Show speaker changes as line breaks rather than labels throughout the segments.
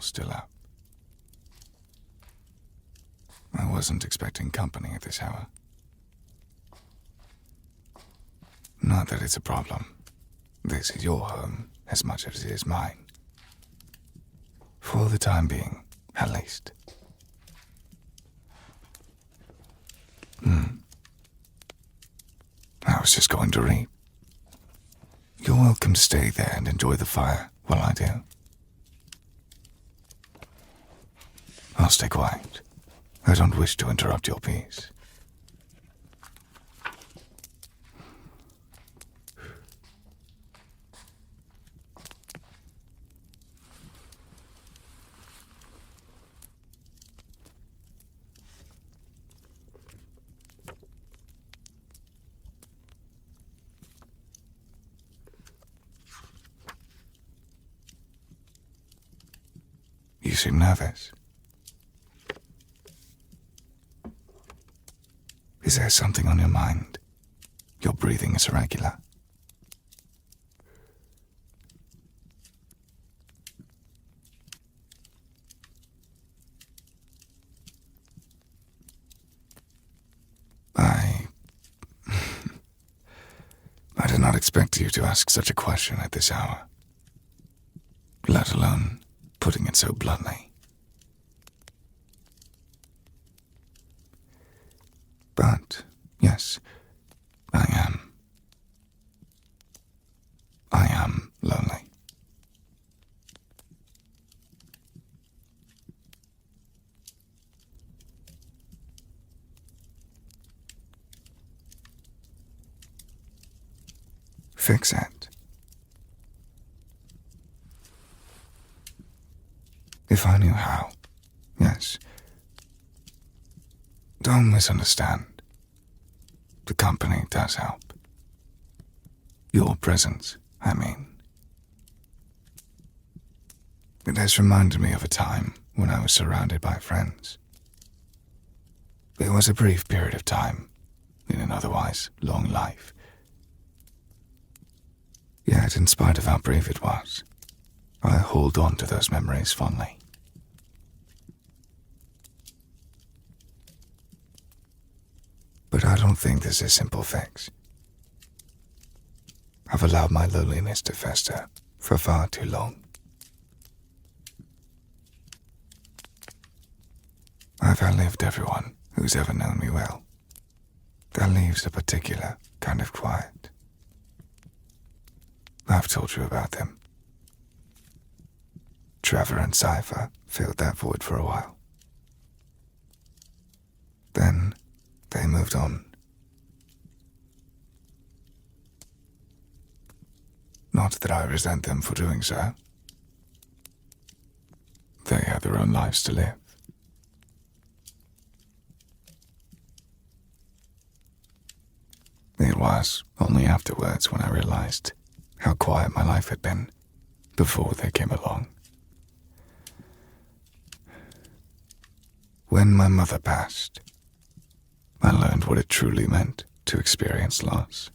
still up. I wasn't expecting company at this hour. Not that it's a problem. This is your home as much as it is mine. For the time being, at least. I was just going to read. You're welcome to stay there and enjoy the fire while I do. I'll stay quiet. I don't wish to interrupt your peace. You seem nervous. Is there something on your mind? Your breathing is irregular. I did not expect you to ask such a question at this hour, let alone putting it so bluntly. But, yes, I am lonely. Fix it. If I knew how, yes. Don't misunderstand. The company does help. Your presence, I mean. It has reminded me of a time when I was surrounded by friends. It was a brief period of time in an otherwise long life. Yet, in spite of how brief it was, I hold on to those memories fondly. But I don't think there's a simple fix. I've allowed my loneliness to fester for far too long. I've outlived everyone who's ever known me well. That leaves a particular kind of quiet. I've told you about them. Trevor and Cypher filled that void for a while. Then they moved on. Not that I resent them for doing so. They had their own lives to live. It was only afterwards when I realized how quiet my life had been before they came along. When my mother passed, I learned what it truly meant to experience loss.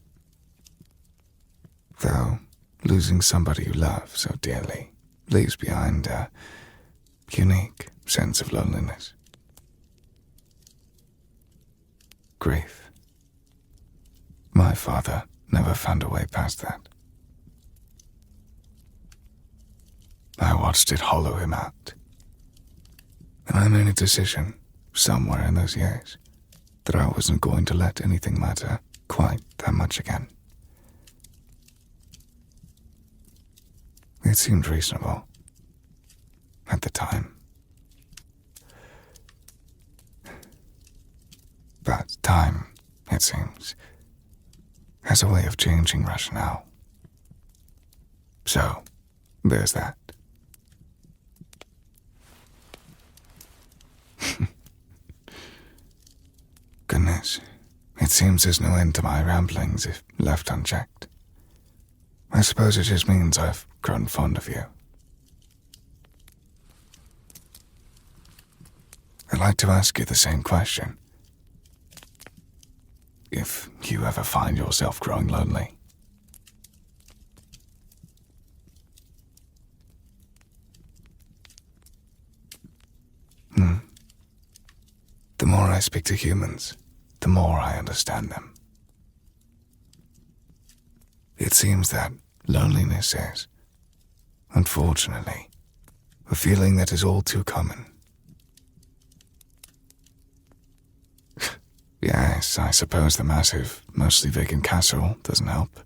Though losing somebody you love so dearly leaves behind a unique sense of loneliness. Grief. My father never found a way past that. I watched it hollow him out. And I made a decision, somewhere in those years, that I wasn't going to let anything matter quite that much again. It seemed reasonable at the time. But time, it seems, has a way of changing rationale. So, there's that. Goodness, it seems there's no end to my ramblings if left unchecked. I suppose it just means I've grown fond of you. I'd like to ask you the same question. If you ever find yourself growing lonely. speak to humans, the more I understand them. It seems that loneliness is, unfortunately, a feeling that is all too common. Yes, I suppose the massive, mostly vacant castle doesn't help.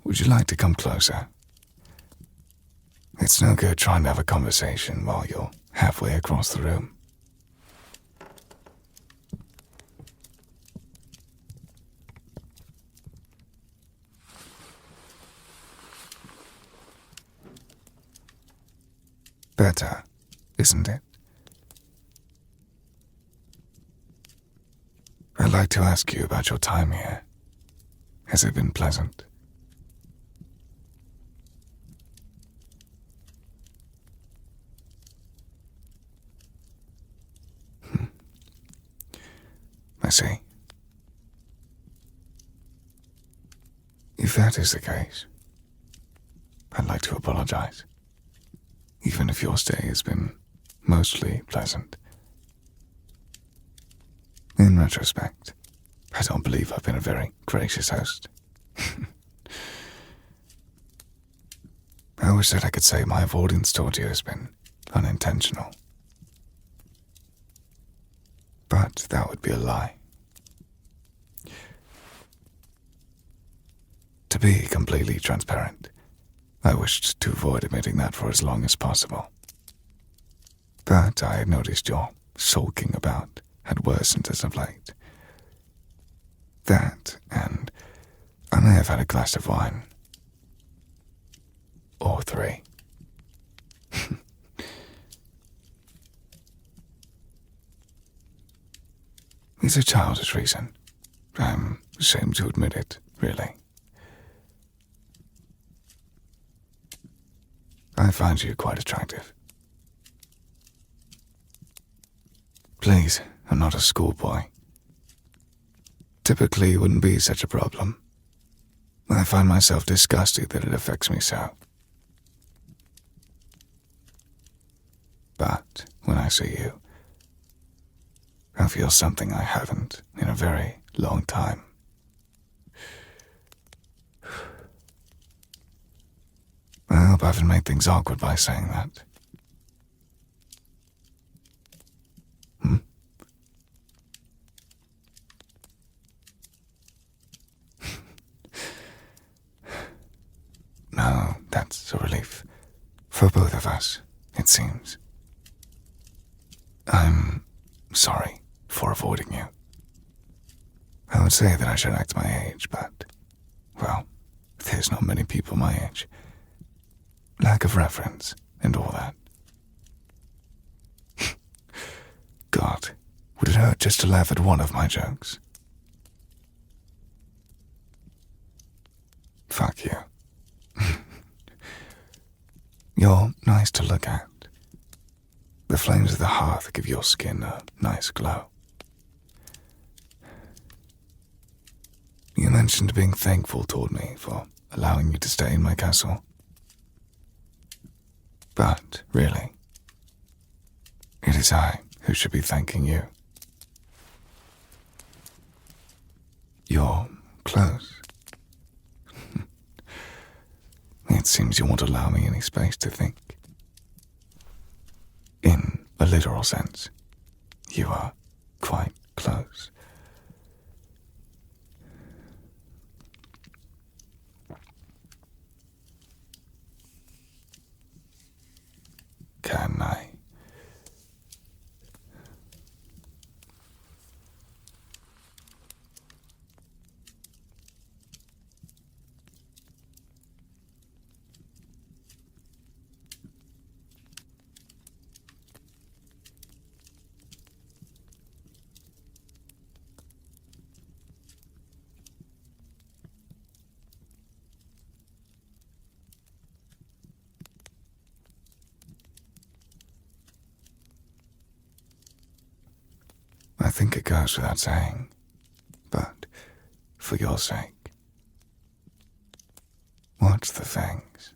Would you like to come closer? It's no good trying to have a conversation while you're halfway across the room. Better, isn't it? I'd like to ask you about your time here. Has it been pleasant? I see. If that is the case, I'd like to apologize. Even if your stay has been mostly pleasant. In retrospect, I don't believe I've been a very gracious host. I wish that I could say my avoidance toward you has been unintentional. But that would be a lie. To be completely transparent, I wished to avoid admitting that for as long as possible. But I had noticed your sulking about had worsened as of late. That, and I may have had a glass of wine. Or 3. It's a childish reason. I'm ashamed to admit it, really. I find you quite attractive. Please, I'm not a schoolboy. Typically, it wouldn't be such a problem. I find myself disgusted that it affects me so. But when I see you, I feel something I haven't in a very long time. I hope I haven't made things awkward by saying that. No, that's a relief. For both of us, it seems. I'm sorry for avoiding you. I would say that I should act my age, but, well, there's not many people my age. Lack of reference and all that. God, would it hurt just to laugh at one of my jokes? Fuck you. You're nice to look at. The flames of the hearth give your skin a nice glow. You mentioned being thankful toward me for allowing you to stay in my castle. But, really, it is I who should be thanking you. You're close. It seems you won't allow me any space to think. In a literal sense, you are quite close. Can I? I think it goes without saying, but for your sake, watch the fangs.